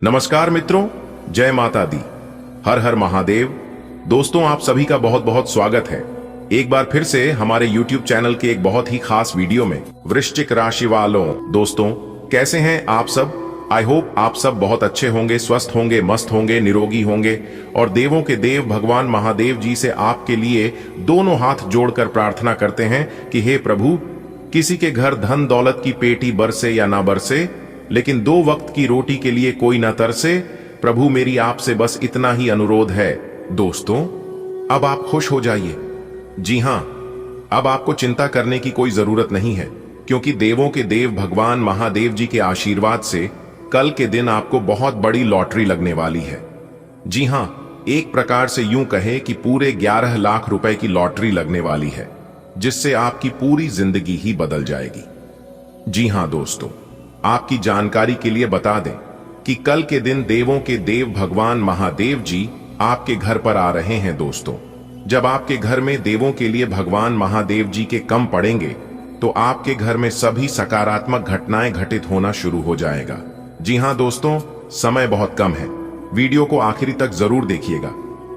नमस्कार मित्रों, जय माता दी। हर हर महादेव। दोस्तों, आप सभी का बहुत बहुत स्वागत है एक बार फिर से हमारे YouTube चैनल के एक बहुत ही खास वीडियो में। वृश्चिक राशि वालों, दोस्तों कैसे हैं आप सब? आई होप आप सब बहुत अच्छे होंगे, स्वस्थ होंगे, मस्त होंगे, निरोगी होंगे और देवों के देव भगवान महादेव जी से आपके लिए दोनों हाथ जोड़कर प्रार्थना करते हैं कि हे प्रभु, किसी के घर धन दौलत की पेटी बरसे या ना बरसे, लेकिन 2 वक्त की रोटी के लिए कोई ना तरसे। प्रभु, मेरी आपसे बस इतना ही अनुरोध है। दोस्तों, अब आप खुश हो जाइए। जी हां, अब आपको चिंता करने की कोई जरूरत नहीं है, क्योंकि देवों के देव भगवान महादेव जी के आशीर्वाद से कल के दिन आपको बहुत बड़ी लॉटरी लगने वाली है। जी हां, एक प्रकार से यूं कहे कि पूरे 11 लाख रुपए की लॉटरी लगने वाली है, जिससे आपकी पूरी जिंदगी ही बदल जाएगी। जी हां दोस्तों, आपकी जानकारी के लिए बता दें कि कल के दिन देवों के देव भगवान महादेव जी आपके घर पर आ रहे हैं। दोस्तों, जब आपके घर में देवों के लिए भगवान महादेव जी के कम पड़ेंगे तो आपके घर में सभी सकारात्मक घटनाएं घटित होना शुरू हो जाएगा। जी हां दोस्तों, समय बहुत कम है, वीडियो को आखिरी तक जरूर देखिएगा।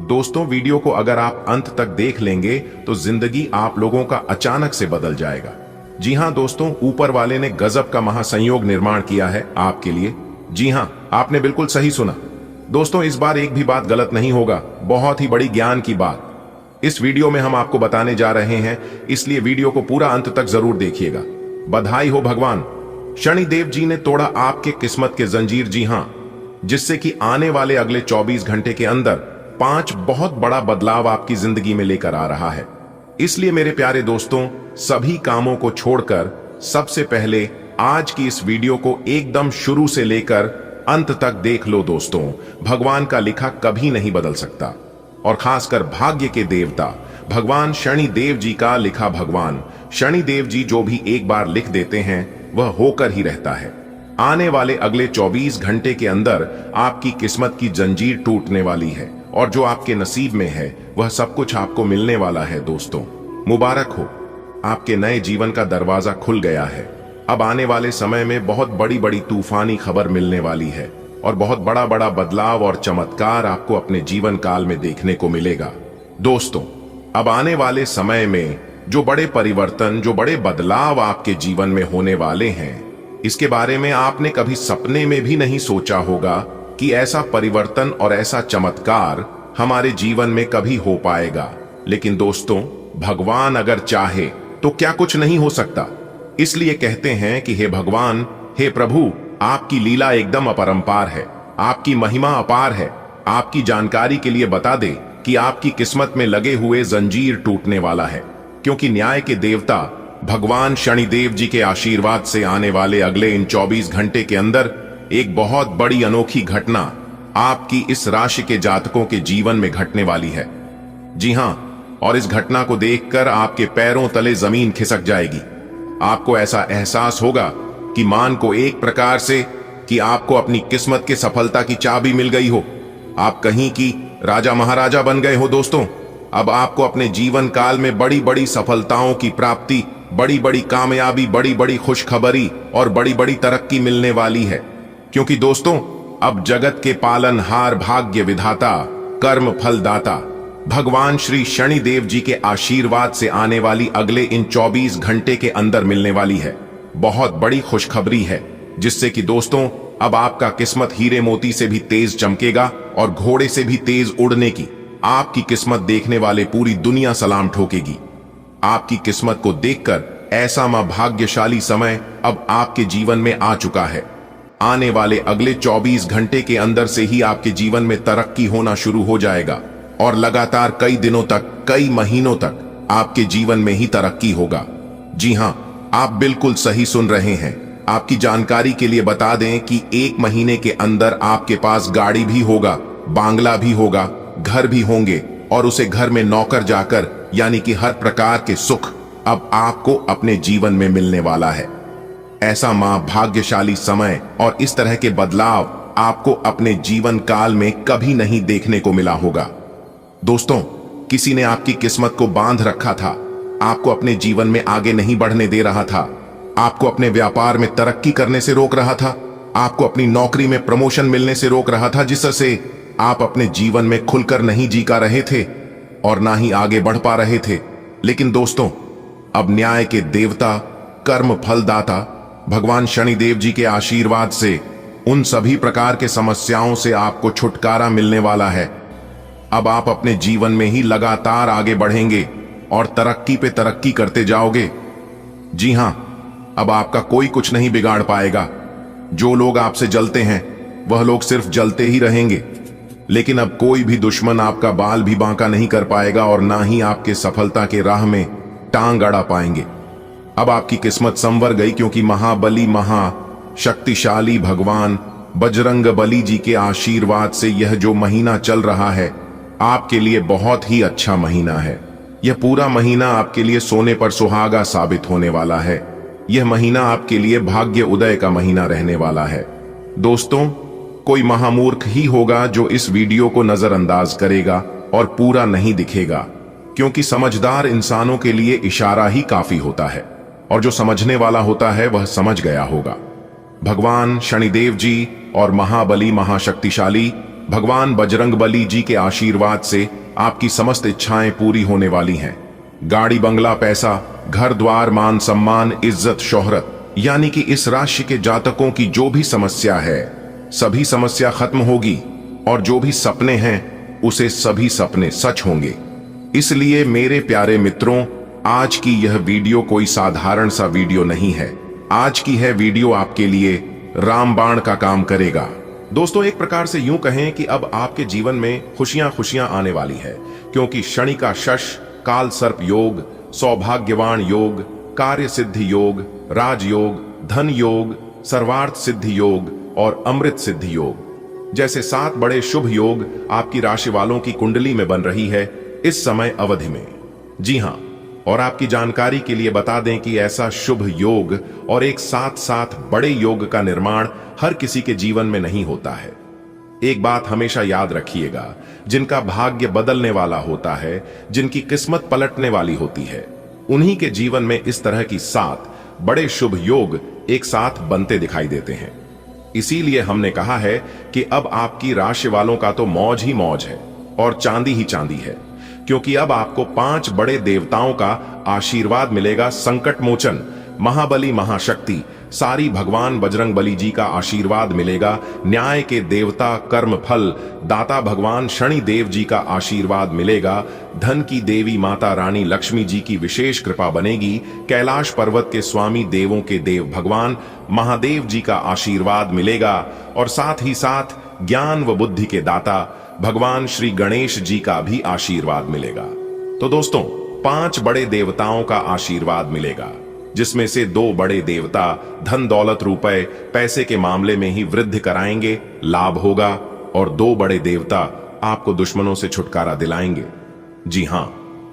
दोस्तों, वीडियो को अगर आप अंत तक देख लेंगे तो जिंदगी आप लोगों का अचानक से बदल जाएगा। जी हां दोस्तों, ऊपर वाले ने गजब का महासंयोग निर्माण किया है आपके लिए। जी हां, आपने बिल्कुल सही सुना। दोस्तों, इस बार एक भी बात गलत नहीं होगा, बहुत ही बड़ी ज्ञान की बात इस वीडियो में हम आपको बताने जा रहे हैं, इसलिए वीडियो को पूरा अंत तक जरूर देखिएगा। बधाई हो भगवान शनिदेव जी ने तोड़ा आपके किस्मत के जंजीर। जी हां, जिससे कि आने वाले अगले 24 घंटे के अंदर 5 बहुत बड़ा बदलाव आपकी जिंदगी में लेकर आ रहा है। इसलिए मेरे प्यारे दोस्तों, सभी कामों को छोड़कर सबसे पहले आज की इस वीडियो को एकदम शुरू से लेकर अंत तक देख लो। दोस्तों, भगवान का लिखा कभी नहीं बदल सकता, और खासकर भाग्य के देवता भगवान शनिदेव जी का लिखा। भगवान शनिदेव जी जो भी एक बार लिख देते हैं वह होकर ही रहता है। आने वाले अगले 24 घंटे के अंदर आपकी किस्मत की जंजीर टूटने वाली है, और जो आपके नसीब में है वह सब कुछ आपको मिलने वाला है। दोस्तों, मुबारक हो, आपके नए जीवन का दरवाजा खुल गया है। अब आने वाले समय में बहुत बड़ी बड़ी तूफानी खबर मिलने वाली है, और बहुत बड़ा बड़ा बदलाव और चमत्कार आपको अपने जीवन काल में देखने को मिलेगा। दोस्तों, अब आने वाले समय में जो बड़े परिवर्तन, जो बड़े बदलाव आपके जीवन में होने वाले हैं, इसके बारे में आपने कभी सपने में भी नहीं सोचा होगा कि ऐसा परिवर्तन और ऐसा चमत्कार हमारे जीवन में कभी हो पाएगा। लेकिन दोस्तों, भगवान अगर चाहे तो क्या कुछ नहीं हो सकता। इसलिए कहते हैं कि हे भगवान, हे प्रभु, आपकी लीला एकदम अपरंपार है, आपकी महिमा अपार है। आपकी जानकारी के लिए बता दे कि आपकी किस्मत में लगे हुए जंजीर टूटने वाला है, क्योंकि न्याय के देवता भगवान शनिदेव जी के आशीर्वाद से आने वाले अगले इन 24 घंटे के अंदर एक बहुत बड़ी अनोखी घटना आपकी इस राशि के जातकों के जीवन में घटने वाली है। जी हां, और इस घटना को देखकर आपके पैरों तले जमीन खिसक जाएगी। आपको ऐसा एहसास होगा कि मान को एक प्रकार से कि आपको अपनी किस्मत के सफलता की चाबी मिल गई हो। आप कहीं की राजा महाराजा बन गए हो। दोस्तों, अब आपको अपने जीवन काल में बड़ी बड़ी सफलताओं की प्राप्ति, बड़ी बड़ी कामयाबी, बड़ी बड़ी खुशखबरी और बड़ी बड़ी तरक्की मिलने वाली है। क्योंकि दोस्तों, अब जगत के पालनहार, भाग्य विधाता, कर्म फलदाता भगवान श्री शनिदेव जी के आशीर्वाद से आने वाली अगले इन 24 घंटे के अंदर मिलने वाली है बहुत बड़ी खुशखबरी है, जिससे कि दोस्तों अब आपका किस्मत हीरे मोती से भी तेज चमकेगा और घोड़े से भी तेज उड़ने की आपकी किस्मत देखने वाले पूरी दुनिया सलाम ठोकेगी। आपकी किस्मत को देखकर ऐसा भाग्यशाली समय अब आपके जीवन में आ चुका है। आने वाले अगले 24 घंटे के अंदर से ही आपके जीवन में तरक्की होना शुरू हो जाएगा, और लगातार कई दिनों तक, कई महीनों तक आपके जीवन में ही तरक्की होगा। जी हां, आप बिल्कुल सही सुन रहे हैं। आपकी जानकारी के लिए बता दें कि 1 महीने के अंदर आपके पास गाड़ी भी होगा, बांग्ला भी होगा, घर भी होंगे, और उसे घर में नौकर जाकर, यानी कि हर प्रकार के सुख अब आपको अपने जीवन में मिलने वाला है। ऐसा भाग्यशाली समय और इस तरह के बदलाव आपको अपने जीवन काल में कभी नहीं देखने को मिला होगा। दोस्तों, किसी ने आपकी किस्मत को बांध रखा था, आपको अपने जीवन में आगे नहीं बढ़ने दे रहा था, आपको अपने व्यापार में तरक्की करने से रोक रहा था, आपको अपनी नौकरी में प्रमोशन मिलने से रोक रहा था, जिससे आप अपने जीवन में खुलकर नहीं जी का रहे थे और ना ही आगे बढ़ पा रहे थे। लेकिन दोस्तों, अब न्याय के देवता, कर्म फलदाता भगवान शनिदेव जी के आशीर्वाद से उन सभी प्रकार के समस्याओं से आपको छुटकारा मिलने वाला है। अब आप अपने जीवन में ही लगातार आगे बढ़ेंगे और तरक्की पे तरक्की करते जाओगे। जी हां, अब आपका कोई कुछ नहीं बिगाड़ पाएगा। जो लोग आपसे जलते हैं वह लोग सिर्फ जलते ही रहेंगे, लेकिन अब कोई भी दुश्मन आपका बाल भी बांका नहीं कर पाएगा और ना ही आपके सफलता के राह में टांग अड़ा पाएंगे। अब आपकी किस्मत संवर गई, क्योंकि महाबली महाशक्तिशाली भगवान बजरंग बली जी के आशीर्वाद से यह जो महीना चल रहा है आपके लिए बहुत ही अच्छा महीना है। यह पूरा महीना आपके लिए सोने पर सुहागा साबित होने वाला है। यह महीना आपके लिए भाग्य उदय का महीना रहने वाला है। दोस्तों, कोई महामूर्ख ही होगा जो इस वीडियो को नजरअंदाज करेगा और पूरा नहीं दिखेगा, क्योंकि समझदार इंसानों के लिए इशारा ही काफी होता है और जो समझने वाला होता है वह समझ गया होगा। भगवान शनिदेव जी और महाबली महाशक्तिशाली भगवान बजरंग बली जी के आशीर्वाद से आपकी समस्त इच्छाएं पूरी होने वाली हैं। गाड़ी, बंगला, पैसा, घर द्वार, मान सम्मान, इज्जत, शोहरत, यानी कि इस राशि के जातकों की जो भी समस्या है सभी समस्या खत्म होगी और जो भी सपने हैं उसे सभी सपने सच होंगे। इसलिए मेरे प्यारे मित्रों, आज की यह वीडियो कोई साधारण सा वीडियो नहीं है। आज की है वीडियो आपके लिए रामबाण का काम करेगा। दोस्तों, एक प्रकार से यूं कहें कि अब आपके जीवन में खुशियां खुशियां आने वाली है, क्योंकि शनि का शश, काल सर्प योग, सौभाग्यवान योग, कार्य सिद्धि योग, राजयोग, धन योग, सर्वार्थ सिद्धि योग और अमृत सिद्धि योग जैसे 7 बड़े शुभ योग आपकी राशि वालों की कुंडली में बन रही है इस समय अवधि में। जी हां, और आपकी जानकारी के लिए बता दें कि ऐसा शुभ योग और एक साथ साथ बड़े योग का निर्माण हर किसी के जीवन में नहीं होता है। एक बात हमेशा याद रखिएगा, जिनका भाग्य बदलने वाला होता है, जिनकी किस्मत पलटने वाली होती है, उन्हीं के जीवन में इस तरह की 7 बड़े शुभ योग एक साथ बनते दिखाई देते हैं। इसीलिए हमने कहा है कि अब आपकी राशि वालों का तो मौज ही मौज है और चांदी ही चांदी है, क्योंकि अब आपको 5 बड़े देवताओं का आशीर्वाद मिलेगा। संकट मोचन महाबली महाशक्ति सारी भगवान बजरंग बली जी का आशीर्वाद मिलेगा। न्याय के देवता कर्म फल दाता भगवान शनि देव जी का आशीर्वाद मिलेगा। धन की देवी माता रानी लक्ष्मी जी की विशेष कृपा बनेगी। कैलाश पर्वत के स्वामी देवों के देव भगवान महादेव जी का आशीर्वाद मिलेगा और साथ ही साथ ज्ञान व बुद्धि के दाता भगवान श्री गणेश जी का भी आशीर्वाद मिलेगा। तो दोस्तों, 5 बड़े देवताओं का आशीर्वाद मिलेगा, जिसमें से 2 बड़े देवता धन दौलत रुपए पैसे के मामले में ही वृद्धि कराएंगे, लाभ होगा, और 2 बड़े देवता आपको दुश्मनों से छुटकारा दिलाएंगे। जी हां,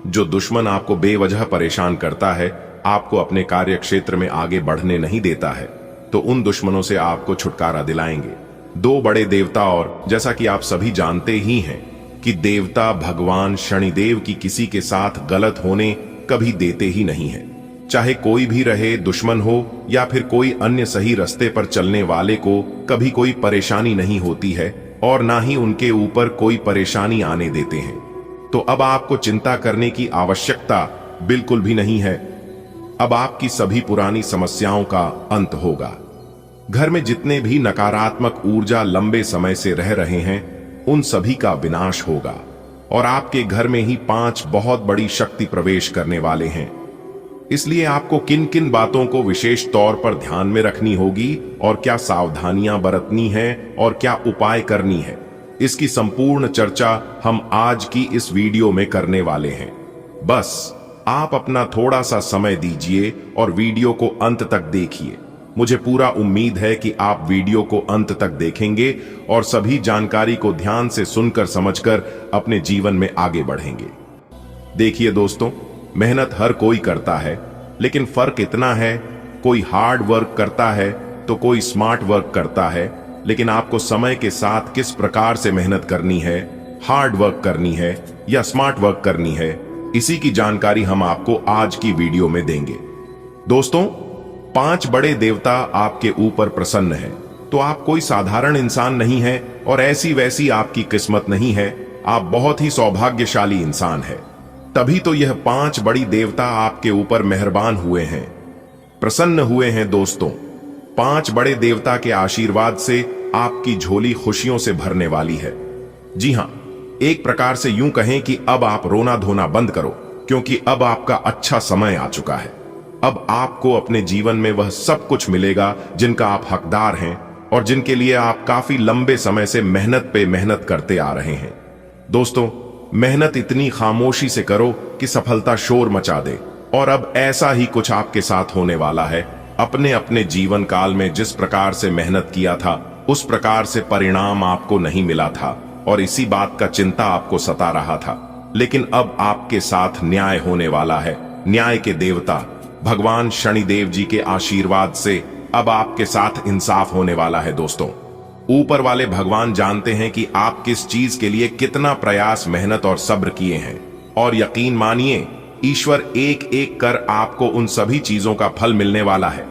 जो दुश्मन आपको बेवजह परेशान करता है, आपको अपने कार्य क्षेत्र में आगे बढ़ने नहीं देता है, तो उन दुश्मनों से आपको छुटकारा दिलाएंगे 2 बड़े देवता। और जैसा कि आप सभी जानते ही हैं कि देवता भगवान शनिदेव की किसी के साथ गलत होने कभी देते ही नहीं है। चाहे कोई भी रहे, दुश्मन हो या फिर कोई अन्य सही रास्ते पर चलने वाले को कभी कोई परेशानी नहीं होती है और ना ही उनके ऊपर कोई परेशानी आने देते हैं। तो अब आपको चिंता करने की आवश्यकता बिल्कुल भी नहीं है। अब आपकी सभी पुरानी समस्याओं का अंत होगा। घर में जितने भी नकारात्मक ऊर्जा लंबे समय से रह रहे हैं, उन सभी का विनाश होगा और आपके घर में ही 5 बहुत बड़ी शक्ति प्रवेश करने वाले हैं। इसलिए आपको किन किन बातों को विशेष तौर पर ध्यान में रखनी होगी और क्या सावधानियां बरतनी है और क्या उपाय करनी है, इसकी संपूर्ण चर्चा हम आज की इस वीडियो में करने वाले हैं। बस आप अपना थोड़ा सा समय दीजिए और वीडियो को अंत तक देखिए। मुझे पूरा उम्मीद है कि आप वीडियो को अंत तक देखेंगे और सभी जानकारी को ध्यान से सुनकर समझकर अपने जीवन में आगे बढ़ेंगे। देखिए दोस्तों, मेहनत हर कोई करता है, लेकिन फर्क इतना है, कोई हार्ड वर्क करता है तो कोई स्मार्ट वर्क करता है। लेकिन आपको समय के साथ किस प्रकार से मेहनत करनी है, हार्ड वर्क करनी है या स्मार्ट वर्क करनी है, इसी की जानकारी हम आपको आज की वीडियो में देंगे। दोस्तों, 5 बड़े देवता आपके ऊपर प्रसन्न हैं तो आप कोई साधारण इंसान नहीं है और ऐसी वैसी आपकी किस्मत नहीं है, आप बहुत ही सौभाग्यशाली इंसान है। तभी तो यह 5 बड़ी देवता आपके ऊपर मेहरबान हुए हैं, प्रसन्न हुए हैं दोस्तों। 5 बड़े देवता के आशीर्वाद से आपकी झोली खुशियों से भरने वाली है। जी हां, एक प्रकार से यूं कहें कि अब आप रोना धोना बंद करो, क्योंकि अब आपका अच्छा समय आ चुका है। अब आपको अपने जीवन में वह सब कुछ मिलेगा जिनका आप हकदार हैं और जिनके लिए आप काफी लंबे समय से मेहनत पे मेहनत करते आ रहे हैं। दोस्तों, मेहनत इतनी खामोशी से करो कि सफलता शोर मचा दे। और अब ऐसा ही कुछ आपके साथ होने वाला है। अपने अपने जीवन काल में जिस प्रकार से मेहनत किया था, उस प्रकार से परिणाम आपको नहीं मिला था और इसी बात का चिंता आपको सता रहा था। लेकिन अब आपके साथ न्याय होने वाला है। न्याय के देवता भगवान शनिदेव जी के आशीर्वाद से अब आपके साथ इंसाफ होने वाला है। दोस्तों, ऊपर वाले भगवान जानते हैं कि आप किस चीज के लिए कितना प्रयास, मेहनत और सब्र किए हैं, और यकीन मानिए ईश्वर एक एक कर आपको उन सभी चीजों का फल मिलने वाला है।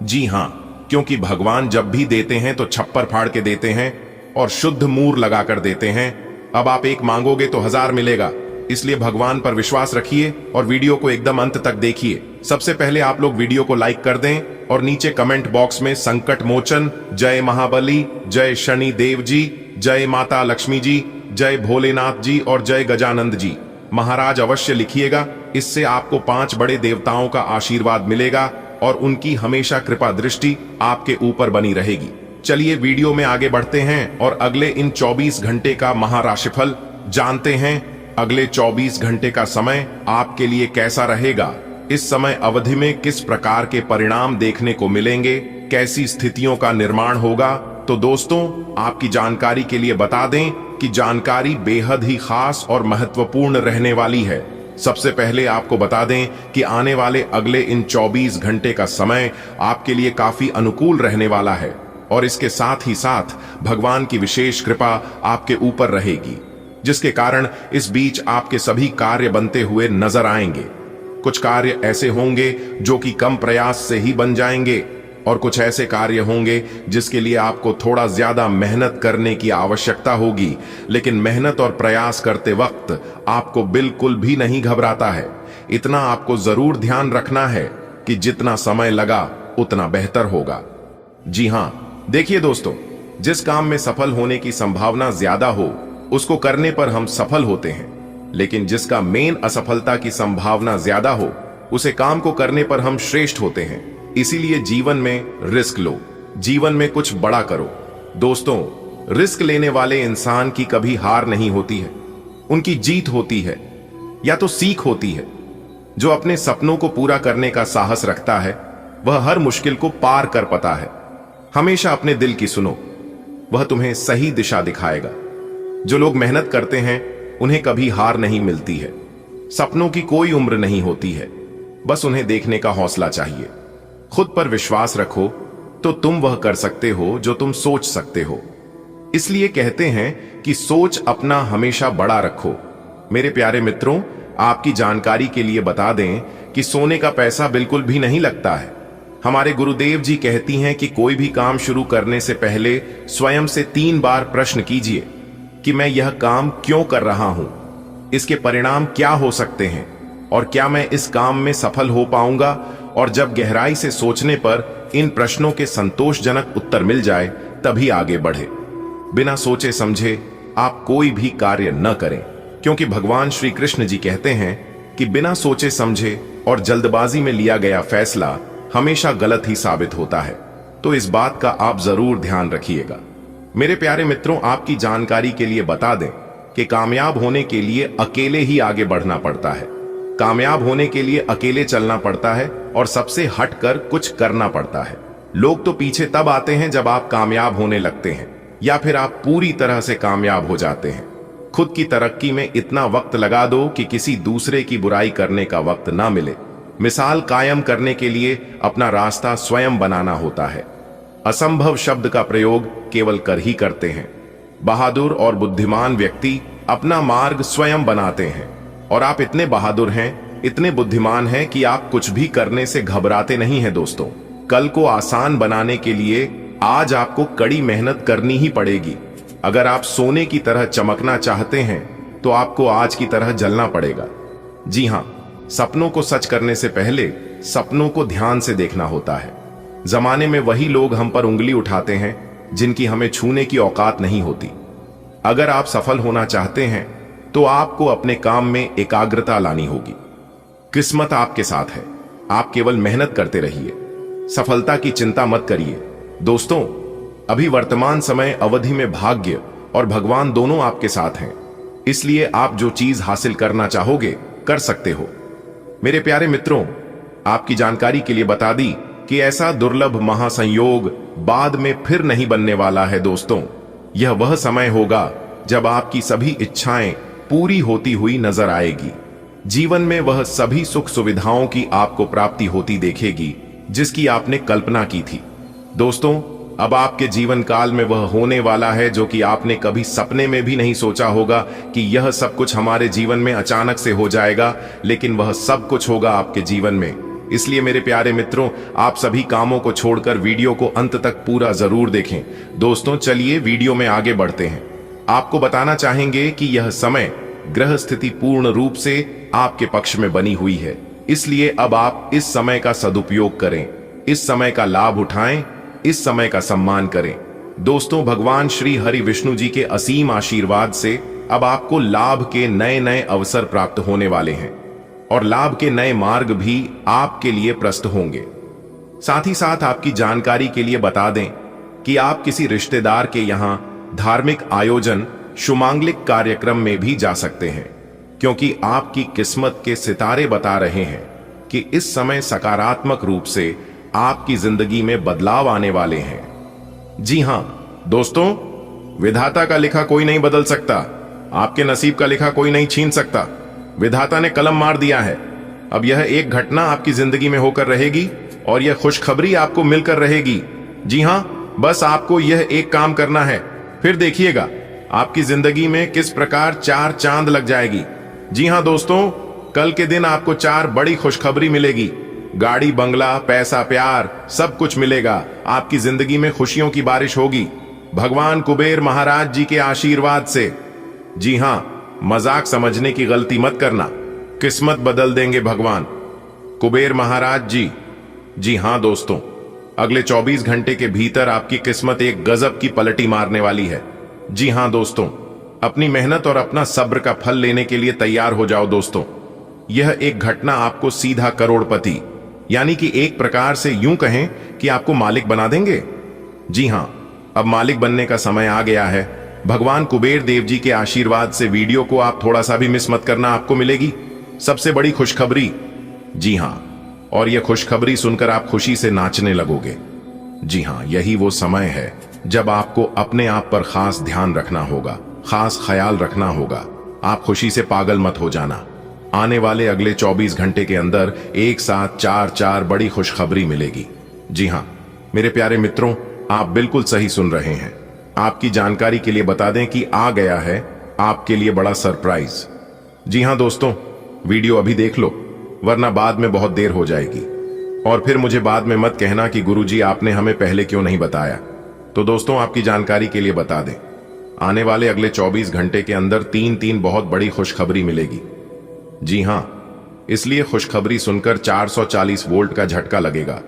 जी हां, क्योंकि भगवान जब भी देते हैं तो छप्पर फाड़ के देते हैं और शुद्ध मूर लगाकर देते हैं। अब आप 1 मांगोगे तो 1000 मिलेगा, इसलिए भगवान पर विश्वास रखिए और वीडियो को एकदम अंत तक देखिए। सबसे पहले आप लोग वीडियो को लाइक कर दें और नीचे कमेंट बॉक्स में संकट मोचन, जय महाबली, जय शनि देव जी, जय माता लक्ष्मी जी, जय भोलेनाथ जी और जय गजानंद जी महाराज अवश्य लिखिएगा। इससे आपको 5 बड़े देवताओं का आशीर्वाद मिलेगा और उनकी हमेशा कृपा दृष्टि आपके ऊपर बनी रहेगी। चलिए वीडियो में आगे बढ़ते हैं और अगले इन 24 घंटे का महाराशिफल जानते हैं। अगले 24 घंटे का समय आपके लिए कैसा रहेगा, इस समय अवधि में किस प्रकार के परिणाम देखने को मिलेंगे, कैसी स्थितियों का निर्माण होगा। तो दोस्तों, आपकी जानकारी के लिए बता दें कि जानकारी बेहद ही खास और महत्वपूर्ण रहने वाली है। सबसे पहले आपको बता दें कि आने वाले अगले इन 24 घंटे का समय आपके लिए काफी अनुकूल रहने वाला है और इसके साथ ही साथ भगवान की विशेष कृपा आपके ऊपर रहेगी, जिसके कारण इस बीच आपके सभी कार्य बनते हुए नजर आएंगे। कुछ कार्य ऐसे होंगे जो कि कम प्रयास से ही बन जाएंगे और कुछ ऐसे कार्य होंगे जिसके लिए आपको थोड़ा ज्यादा मेहनत करने की आवश्यकता होगी। लेकिन मेहनत और प्रयास करते वक्त आपको बिल्कुल भी नहीं घबराता है। इतना आपको जरूर ध्यान रखना है कि जितना समय लगा उतना बेहतर होगा। जी हां, देखिए दोस्तों, जिस काम में सफल होने की संभावना ज्यादा हो उसको करने पर हम सफल होते हैं, लेकिन जिसका मेन असफलता की संभावना ज्यादा हो उसे काम को करने पर हम श्रेष्ठ होते हैं। इसीलिए जीवन में रिस्क लो, जीवन में कुछ बड़ा करो। दोस्तों, रिस्क लेने वाले इंसान की कभी हार नहीं होती है, उनकी जीत होती है या तो सीख होती है। जो अपने सपनों को पूरा करने का साहस रखता है वह हर मुश्किल को पार कर पाता है। हमेशा अपने दिल की सुनो, वह तुम्हें सही दिशा दिखाएगा। जो लोग मेहनत करते हैं उन्हें कभी हार नहीं मिलती है। सपनों की कोई उम्र नहीं होती है, बस उन्हें देखने का हौसला चाहिए। खुद पर विश्वास रखो तो तुम वह कर सकते हो जो तुम सोच सकते हो। इसलिए कहते हैं कि सोच अपना हमेशा बड़ा रखो। मेरे प्यारे मित्रों, आपकी जानकारी के लिए बता दें कि सोने का पैसा बिल्कुल भी नहीं लगता है। हमारे गुरुदेव जी कहती हैं कि कोई भी काम शुरू करने से पहले स्वयं से 3 बार प्रश्न कीजिए कि मैं यह काम क्यों कर रहा हूं, इसके परिणाम क्या हो सकते हैं और क्या मैं इस काम में सफल हो पाऊंगा। और जब गहराई से सोचने पर इन प्रश्नों के संतोषजनक उत्तर मिल जाए तभी आगे बढ़े। बिना सोचे समझे आप कोई भी कार्य न करें, क्योंकि भगवान श्री कृष्ण जी कहते हैं कि बिना सोचे समझे और जल्दबाजी में लिया गया फैसला हमेशा गलत ही साबित होता है। तो इस बात का आप जरूर ध्यान रखिएगा। मेरे प्यारे मित्रों, आपकी जानकारी के लिए बता दें कि कामयाब होने के लिए अकेले ही आगे बढ़ना पड़ता है। कामयाब होने के लिए अकेले चलना पड़ता है और सबसे हटकर कुछ करना पड़ता है। लोग तो पीछे तब आते हैं जब आप कामयाब होने लगते हैं या फिर आप पूरी तरह से कामयाब हो जाते हैं। खुद की तरक्की में इतना वक्त लगा दो कि किसी दूसरे की बुराई करने का वक्त ना मिले। मिसाल कायम करने के लिए अपना रास्ता स्वयं बनाना होता है। असंभव शब्द का प्रयोग केवल कर ही करते हैं। बहादुर और बुद्धिमान व्यक्ति अपना मार्ग स्वयं बनाते हैं और आप इतने बहादुर हैं, इतने बुद्धिमान हैं कि आप कुछ भी करने से घबराते नहीं हैं। दोस्तों, कल को आसान बनाने के लिए आज आपको कड़ी मेहनत करनी ही पड़ेगी। अगर आप सोने की तरह चमकना चाहते हैं तो आपको आज की तरह जलना पड़ेगा। जी हां, सपनों को सच करने से पहले सपनों को ध्यान से देखना होता है। जमाने में वही लोग हम पर उंगली उठाते हैं जिनकी हमें छूने की औकात नहीं होती। अगर आप सफल होना चाहते हैं तो आपको अपने काम में एकाग्रता लानी होगी। किस्मत आपके साथ है, आप केवल मेहनत करते रहिए, सफलता की चिंता मत करिए। दोस्तों, अभी वर्तमान समय अवधि में भाग्य और भगवान दोनों आपके साथ हैं, इसलिए आप जो चीज हासिल करना चाहोगे कर सकते हो। मेरे प्यारे मित्रों, आपकी जानकारी के लिए बता दी कि ऐसा दुर्लभ महासंयोग बाद में फिर नहीं बनने वाला है। दोस्तों, यह वह समय होगा जब आपकी सभी इच्छाएं पूरी होती हुई नजर आएगी। जीवन में वह सभी सुख सुविधाओं की आपको प्राप्ति होती देखेगी जिसकी आपने कल्पना की थी। दोस्तों, अब आपके जीवन काल में वह होने वाला है जो कि आपने कभी सपने में भी नहीं सोचा होगा कि यह सब कुछ हमारे जीवन में अचानक से हो जाएगा, लेकिन वह सब कुछ होगा आपके जीवन में। इसलिए मेरे प्यारे मित्रों, आप सभी कामों को छोड़कर वीडियो को अंत तक पूरा जरूर देखें। दोस्तों, चलिए वीडियो में आगे बढ़ते हैं। आपको बताना चाहेंगे कि यह समय ग्रह स्थिति पूर्ण रूप से आपके पक्ष में बनी हुई है, इसलिए अब आप इस समय का सदुपयोग करें, इस समय का लाभ उठाएं, इस समय का सम्मान करें। दोस्तों, भगवान श्री हरि विष्णु जी के असीम आशीर्वाद से अब आपको लाभ के नए नए अवसर प्राप्त होने वाले हैं और लाभ के नए मार्ग भी आपके लिए प्रस्तुत होंगे। साथ ही साथ आपकी जानकारी के लिए बता दें कि आप किसी रिश्तेदार के यहां धार्मिक आयोजन, शुमांगलिक कार्यक्रम में भी जा सकते हैं, क्योंकि आपकी किस्मत के सितारे बता रहे हैं कि इस समय सकारात्मक रूप से आपकी जिंदगी में बदलाव आने वाले हैं। जी हां दोस्तों, विधाता का लिखा कोई नहीं बदल सकता, आपके नसीब का लिखा कोई नहीं छीन सकता। विधाता ने कलम मार दिया है। अब यह एक घटना आपकी जिंदगी में होकर रहेगी और यह खुशखबरी आपको मिलकर रहेगी। जी हां, बस आपको यह एक काम करना है, फिर देखिएगा आपकी जिंदगी में किस प्रकार 4 चांद लग जाएगी। जी हां दोस्तों, कल के दिन आपको 4 बड़ी खुशखबरी मिलेगी। गाड़ी, बंगला, पैसा, प्यार सब कुछ मिलेगा। आपकी जिंदगी में खुशियों की बारिश होगी भगवान कुबेर महाराज जी के आशीर्वाद से। जी हां, मजाक समझने की गलती मत करना, किस्मत बदल देंगे भगवान कुबेर महाराज जी। जी हां दोस्तों, अगले 24 घंटे के भीतर आपकी किस्मत एक गजब की पलटी मारने वाली है। जी हां दोस्तों, अपनी मेहनत और अपना सब्र का फल लेने के लिए तैयार हो जाओ दोस्तों। यह एक घटना आपको सीधा करोड़पति, यानी कि एक प्रकार से यूं कहें कि आपको मालिक बना देंगे। जी हां, अब मालिक बनने का समय आ गया है। भगवान कुबेर देव जी के आशीर्वाद से वीडियो को आप थोड़ा सा भी मिस मत करना, आपको मिलेगी सबसे बड़ी खुशखबरी। जी हां, और यह खुशखबरी सुनकर आप खुशी से नाचने लगोगे। जी हां, यही वो समय है जब आपको अपने आप पर खास ध्यान रखना होगा, खास ख्याल रखना होगा। आप खुशी से पागल मत हो जाना। आने वाले अगले 24 घंटे के अंदर एक साथ 4 बड़ी खुशखबरी मिलेगी। जी हां मेरे प्यारे मित्रों, आप बिल्कुल सही सुन रहे हैं। आपकी जानकारी के लिए बता दें कि आ गया है आपके लिए बड़ा सरप्राइज। जी हां दोस्तों, वीडियो अभी देख लो, वरना बाद में बहुत देर हो जाएगी और फिर मुझे बाद में मत कहना कि गुरुजी आपने हमें पहले क्यों नहीं बताया। तो दोस्तों, आपकी जानकारी के लिए बता दें, आने वाले अगले 24 घंटे के अंदर 3 बहुत बड़ी खुशखबरी मिलेगी। जी हां, इसलिए खुशखबरी सुनकर 440 वोल्ट का झटका लगेगा,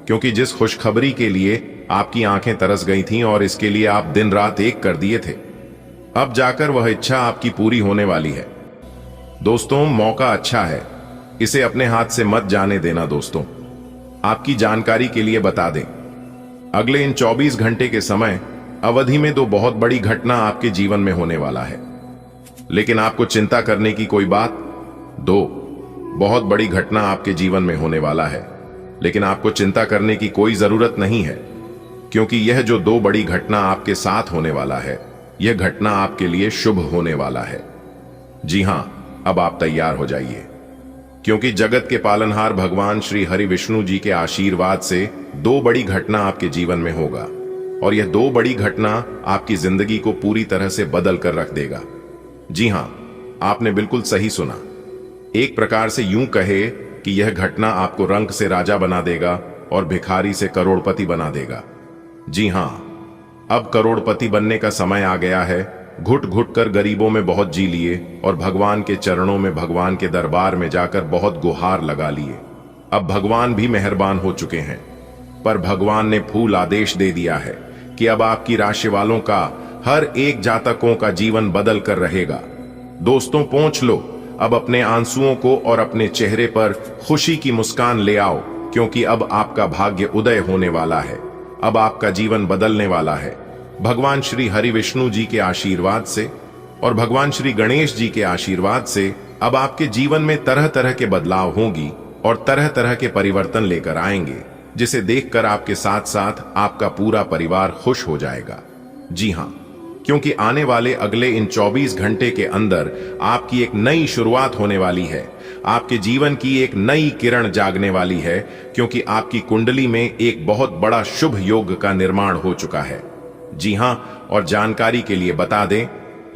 क्योंकि जिस खुशखबरी के लिए आपकी आंखें तरस गई थीं और इसके लिए आप दिन रात एक कर दिए थे, अब जाकर वह इच्छा आपकी पूरी होने वाली है। दोस्तों, मौका अच्छा है, इसे अपने हाथ से मत जाने देना। दोस्तों, आपकी जानकारी के लिए बता दें, अगले इन 24 घंटे के समय अवधि में 2 बहुत बड़ी घटना आपके जीवन में होने वाला है। लेकिन आपको चिंता करने की कोई बात, 2 बहुत बड़ी घटना आपके जीवन में होने वाला है, लेकिन आपको चिंता करने की कोई जरूरत नहीं है, क्योंकि यह जो 2 बड़ी घटना आपके साथ होने वाला है, यह घटना आपके लिए शुभ होने वाला है। जी हां, अब आप तैयार हो जाइए, क्योंकि जगत के पालनहार भगवान श्री हरि विष्णु जी के आशीर्वाद से 2 बड़ी घटना आपके जीवन में होगा और यह 2 बड़ी घटना आपकी जिंदगी को पूरी तरह से बदल कर रख देगा। जी हां, आपने बिल्कुल सही सुना। एक प्रकार से यूं कहे कि यह घटना आपको रंक से राजा बना देगा और भिखारी से करोड़पति बना देगा। जी हां, अब करोड़पति बनने का समय आ गया है। घुट घुट कर गरीबों में बहुत जी लिए और भगवान के चरणों में, भगवान के दरबार में जाकर बहुत गुहार लगा लिए। अब भगवान भी मेहरबान हो चुके हैं, पर भगवान ने फूल आदेश दे दिया है कि अब आपकी राशि वालों का, हर एक जातकों का जीवन बदल कर रहेगा। दोस्तों, पहुंच लो अब अपने आंसुओं को और अपने चेहरे पर खुशी की मुस्कान ले आओ, क्योंकि अब आपका भाग्य उदय होने वाला है। अब आपका जीवन बदलने वाला है। भगवान श्री हरि विष्णु जी के आशीर्वाद से और भगवान श्री गणेश जी के आशीर्वाद से अब आपके जीवन में तरह तरह के बदलाव होंगी और तरह तरह के परिवर्तन लेकर आएंगे, जिसे देखकर आपके साथ साथ आपका पूरा परिवार खुश हो जाएगा। जी हां, क्योंकि आने वाले अगले इन 24 घंटे के अंदर आपकी एक नई शुरुआत होने वाली है। आपके जीवन की एक नई किरण जागने वाली है, क्योंकि आपकी कुंडली में एक बहुत बड़ा शुभ योग का निर्माण हो चुका है। जी हां, और जानकारी के लिए बता दें,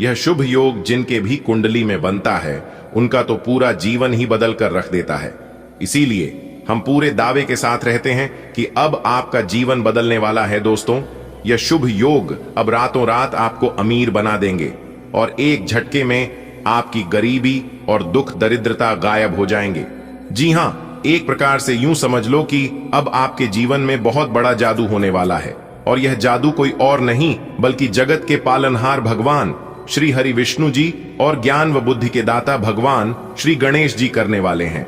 यह शुभ योग जिनके भी कुंडली में बनता है, उनका तो पूरा जीवन ही बदल कर रख देता है। इसीलिए हम पूरे दावे के साथ रहते हैं कि अब आपका जीवन बदलने वाला है। दोस्तों, यह शुभ योग अब रातों रात आपको अमीर बना देंगे और एक झटके में आपकी गरीबी और दुख दरिद्रता गायब हो जाएंगे। जी हां, एक प्रकार से यूं समझ लो कि अब आपके जीवन में बहुत बड़ा जादू होने वाला है, और यह जादू कोई और नहीं बल्कि जगत के पालनहार भगवान श्री हरि विष्णु जी और ज्ञान व बुद्धि के दाता भगवान श्री गणेश जी करने वाले हैं।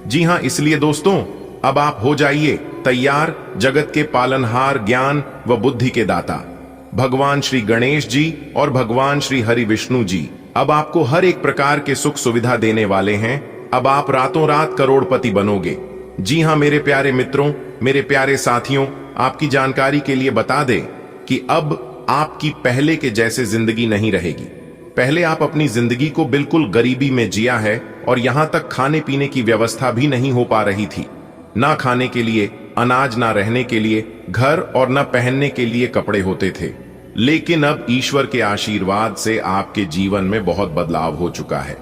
जी हां, इसलिए दोस्तों, अब आप हो जाइए तैयार। जगत के पालनहार, ज्ञान व बुद्धि के दाता भगवान श्री गणेश जी और भगवान श्री हरि विष्णु जी अब आपको हर एक प्रकार के सुख सुविधा देने वाले हैं। अब आप रातों रात करोड़पति बनोगे। जी हां मेरे प्यारे मित्रों, मेरे प्यारे साथियों, आपकी जानकारी के लिए बता दें कि अब आपकी पहले के जैसे जिंदगी नहीं रहेगी। पहले आप अपनी जिंदगी को बिल्कुल गरीबी में जिया है और यहां तक खाने पीने की व्यवस्था भी नहीं हो पा रही थी। ना खाने के लिए अनाज, ना रहने के लिए घर और ना पहनने के लिए कपड़े होते थे। लेकिन अब ईश्वर के आशीर्वाद से आपके जीवन में बहुत बदलाव हो चुका है।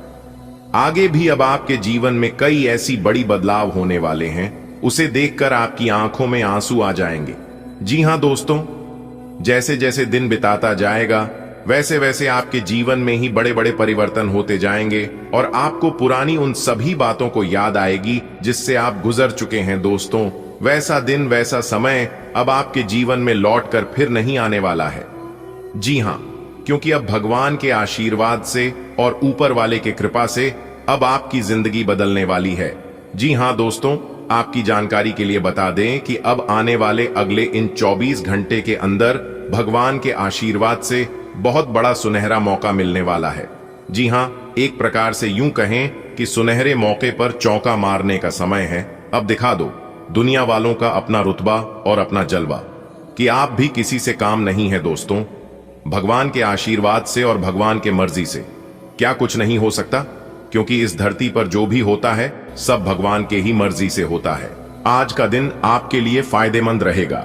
आगे भी अब आपके जीवन में कई ऐसी बड़ी बदलाव होने वाले हैं, उसे देखकर आपकी आंखों में आंसू आ जाएंगे। जी हां दोस्तों, जैसे जैसे दिन बिताता जाएगा वैसे वैसे आपके जीवन में ही बड़े बड़े परिवर्तन होते जाएंगे और आपको पुरानी उन सभी बातों को याद आएगी जिससे आप गुजर चुके हैं। दोस्तों, वैसा दिन, वैसा समय अब आपके जीवन में लौट कर फिर नहीं आने वाला है। जी हां, क्योंकि अब भगवान के आशीर्वाद से और ऊपर वाले के कृपा से अब आपकी जिंदगी बदलने वाली है। जी हां दोस्तों, आपकी जानकारी के लिए बता दें कि अब आने वाले अगले इन 24 घंटे के अंदर भगवान के आशीर्वाद से बहुत बड़ा सुनहरा मौका मिलने वाला है। जी हां, एक प्रकार से यूं कहें कि सुनहरे मौके पर चौका मारने का समय है। अब दिखा दो दुनिया वालों का अपना रुतबा और अपना जलवा कि आप भी किसी से काम नहीं है। दोस्तों, भगवान के आशीर्वाद से और भगवान के मर्जी से क्या कुछ नहीं हो सकता, क्योंकि इस धरती पर जो भी होता है सब भगवान के ही मर्जी से होता है। आज का दिन आपके लिए फायदेमंद रहेगा।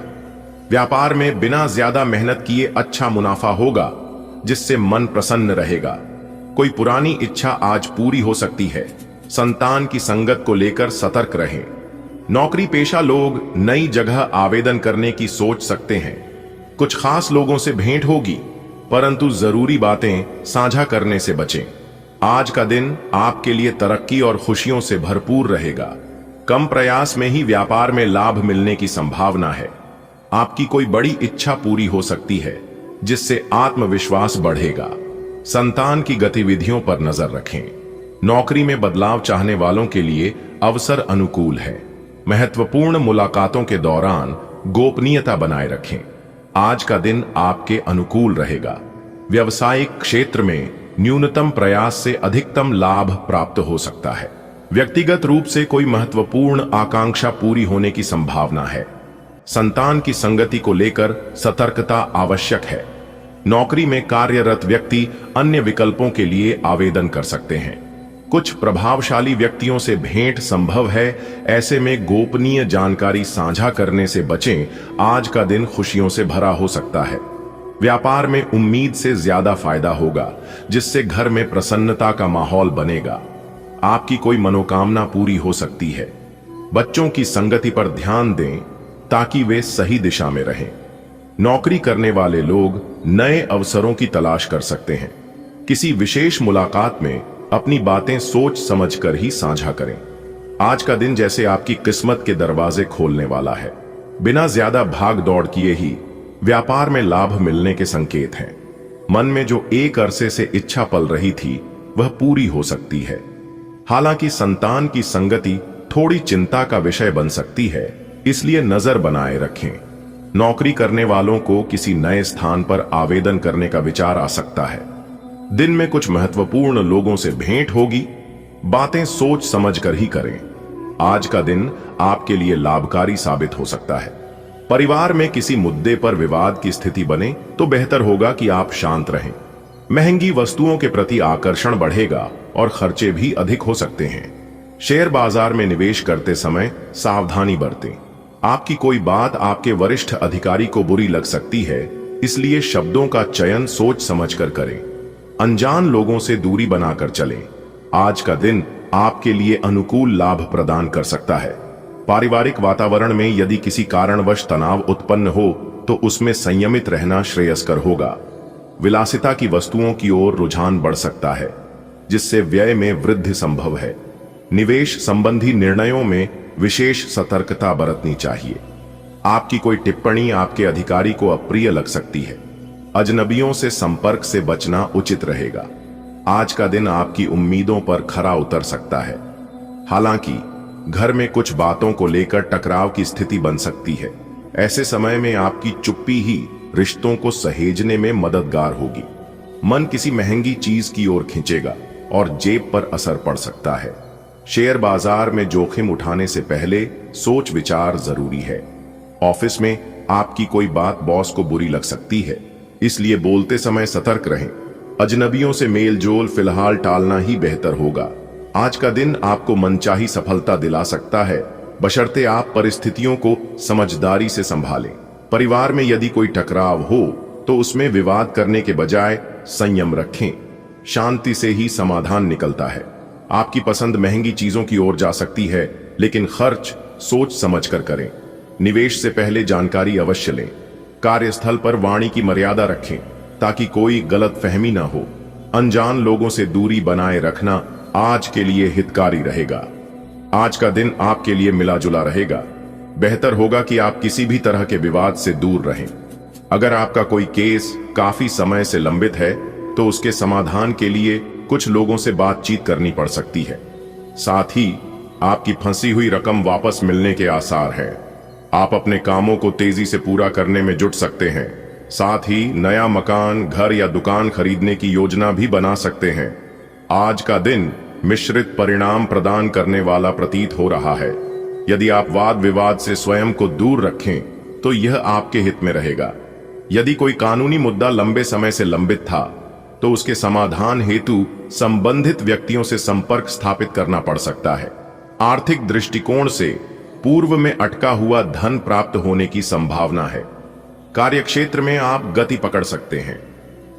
व्यापार में बिना ज्यादा मेहनत किए अच्छा मुनाफा होगा, जिससे मन प्रसन्न रहेगा। कोई पुरानी इच्छा आज पूरी हो सकती है। संतान की संगत को लेकर सतर्क रहें। नौकरी पेशा लोग नई जगह आवेदन करने की सोच सकते हैं। कुछ खास लोगों से भेंट होगी, परंतु जरूरी बातें साझा करने से बचें। आज का दिन आपके लिए तरक्की और खुशियों से भरपूर रहेगा। कम प्रयास में ही व्यापार में लाभ मिलने की संभावना है। आपकी कोई बड़ी इच्छा पूरी हो सकती है, जिससे आत्मविश्वास बढ़ेगा। संतान की गतिविधियों पर नजर रखें। नौकरी में बदलाव चाहने वालों के लिए अवसर अनुकूल है। महत्वपूर्ण मुलाकातों के दौरान गोपनीयता बनाए रखें। आज का दिन आपके अनुकूल रहेगा। व्यवसायिक क्षेत्र में न्यूनतम प्रयास से अधिकतम लाभ प्राप्त हो सकता है। व्यक्तिगत रूप से कोई महत्वपूर्ण आकांक्षा पूरी होने की संभावना है। संतान की संगति को लेकर सतर्कता आवश्यक है। नौकरी में कार्यरत व्यक्ति अन्य विकल्पों के लिए आवेदन कर सकते हैं। कुछ प्रभावशाली व्यक्तियों से भेंट संभव है, ऐसे में गोपनीय जानकारी साझा करने से बचें। आज का दिन खुशियों से भरा हो सकता है। व्यापार में उम्मीद से ज्यादा फायदा होगा, जिससे घर में प्रसन्नता का माहौल बनेगा। आपकी कोई मनोकामना पूरी हो सकती है। बच्चों की संगति पर ध्यान दें ताकि वे सही दिशा में रहें। नौकरी करने वाले लोग नए अवसरों की तलाश कर सकते हैं। किसी विशेष मुलाकात में अपनी बातें सोच समझकर ही साझा करें। आज का दिन जैसे आपकी किस्मत के दरवाजे खोलने वाला है। बिना ज्यादा भाग दौड़ किए ही व्यापार में लाभ मिलने के संकेत हैं। मन में जो एक अरसे से इच्छा पल रही थी वह पूरी हो सकती है। हालांकि संतान की संगति थोड़ी चिंता का विषय बन सकती है, इसलिए नजर बनाए रखें। नौकरी करने वालों को किसी नए स्थान पर आवेदन करने का विचार आ सकता है। दिन में कुछ महत्वपूर्ण लोगों से भेंट होगी। बातें सोच समझकर ही करें। आज का दिन आपके लिए लाभकारी साबित हो सकता है। परिवार में किसी मुद्दे पर विवाद की स्थिति बने तो बेहतर होगा कि आप शांत रहें। महंगी वस्तुओं के प्रति आकर्षण बढ़ेगा और खर्चे भी अधिक हो सकते हैं। शेयर बाजार में निवेश करते समय सावधानी बरतें। आपकी कोई बात आपके वरिष्ठ अधिकारी को बुरी लग सकती है, इसलिए शब्दों का चयन सोच समझकर करें। अनजान लोगों से दूरी बनाकर चलें। आज का दिन आपके लिए अनुकूल लाभ प्रदान कर सकता है। पारिवारिक वातावरण में यदि किसी कारणवश तनाव उत्पन्न हो तो उसमें संयमित रहना श्रेयस्कर होगा। विलासिता की वस्तुओं की ओर रुझान बढ़ सकता है, जिससे व्यय में वृद्धि संभव है। निवेश संबंधी निर्णयों में विशेष सतर्कता बरतनी चाहिए। आपकी कोई टिप्पणी आपके अधिकारी को अप्रिय लग सकती है। अजनबियों से संपर्क से बचना उचित रहेगा। आज का दिन आपकी उम्मीदों पर खरा उतर सकता है। हालांकि घर में कुछ बातों को लेकर टकराव की स्थिति बन सकती है। ऐसे समय में आपकी चुप्पी ही रिश्तों को सहेजने में मददगार होगी। मन किसी महंगी चीज की ओर खींचेगा और जेब पर असर पड़ सकता है। शेयर बाजार में जोखिम उठाने से पहले सोच विचार जरूरी है। ऑफिस में आपकी कोई बात बॉस को बुरी लग सकती है, इसलिए बोलते समय सतर्क रहें। अजनबियों से मेल जोल फिलहाल टालना ही बेहतर होगा। आज का दिन आपको मनचाही सफलता दिला सकता है, बशर्ते आप परिस्थितियों को समझदारी से संभालें। परिवार में यदि कोई टकराव हो तो उसमें विवाद करने के बजाय संयम रखें। शांति से ही समाधान निकलता है। आपकी पसंद महंगी चीजों की ओर जा सकती है, लेकिन खर्च सोच समझकर करें। निवेश से पहले जानकारी अवश्य लें। कार्यस्थल पर वाणी की मर्यादा रखें ताकि कोई गलत फहमी ना हो। अनजान लोगों से दूरी बनाए रखना आज के लिए हितकारी रहेगा। आज का दिन आपके लिए मिला जुला रहेगा। बेहतर होगा कि आप किसी भी तरह के विवाद से दूर रहें। अगर आपका कोई केस काफी समय से लंबित है तो उसके समाधान के लिए कुछ लोगों से बातचीत करनी पड़ सकती है। साथ ही आपकी फंसी हुई रकम वापस मिलने के आसार हैं। आप अपने कामों को तेजी से पूरा करने में जुट सकते हैं। साथ ही नया मकान, घर या दुकान खरीदने की योजना भी बना सकते हैं। आज का दिन मिश्रित परिणाम प्रदान करने वाला प्रतीत हो रहा है। यदि आप वाद विवाद से स्वयं को दूर रखें तो यह आपके हित में रहेगा। यदि कोई कानूनी मुद्दा लंबे समय से लंबित था तो उसके समाधान हेतु संबंधित व्यक्तियों से संपर्क स्थापित करना पड़ सकता है। आर्थिक दृष्टिकोण से पूर्व में अटका हुआ धन प्राप्त होने की संभावना है। कार्यक्षेत्र में आप गति पकड़ सकते हैं।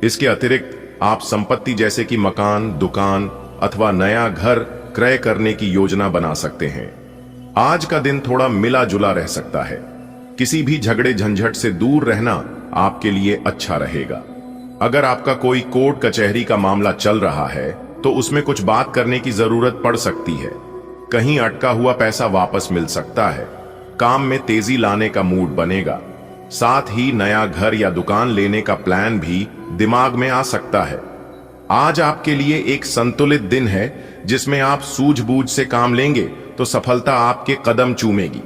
इसके अतिरिक्त आप संपत्ति जैसे कि मकान, दुकान अथवा नया घर क्रय करने की योजना बना सकते हैं। आज का दिन थोड़ा मिला जुला रह सकता है। किसी भी झगड़े झंझट से दूर रहना आपके लिए अच्छा रहेगा। अगर आपका कोई कोर्ट कचहरी का मामला चल रहा है तो उसमें कुछ बात करने की जरूरत पड़ सकती है। कहीं अटका हुआ पैसा वापस मिल सकता है। काम में तेजी लाने का मूड बनेगा। साथ ही नया घर या दुकान लेने का प्लान भी दिमाग में आ सकता है। आज आपके लिए एक संतुलित दिन है जिसमें आप सूझबूझ से काम लेंगे तो सफलता आपके कदम चूमेगी।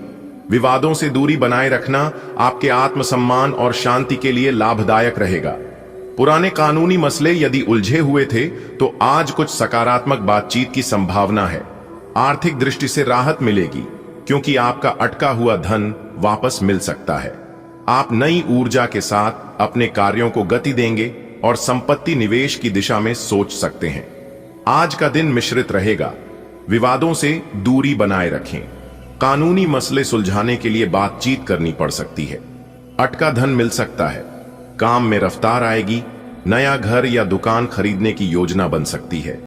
विवादों से दूरी बनाए रखना आपके आत्मसम्मान और शांति के लिए लाभदायक रहेगा। पुराने कानूनी मसले यदि उलझे हुए थे तो आज कुछ सकारात्मक बातचीत की संभावना है। आर्थिक दृष्टि से राहत मिलेगी क्योंकि आपका अटका हुआ धन वापस मिल सकता है। आप नई ऊर्जा के साथ अपने कार्यों को गति देंगे और संपत्ति निवेश की दिशा में सोच सकते हैं। आज का दिन मिश्रित रहेगा। विवादों से दूरी बनाए रखें। कानूनी मसले सुलझाने के लिए बातचीत करनी पड़ सकती है। अटका धन मिल सकता है। काम में रफ्तार आएगी। नया घर या दुकान खरीदने की योजना बन सकती है।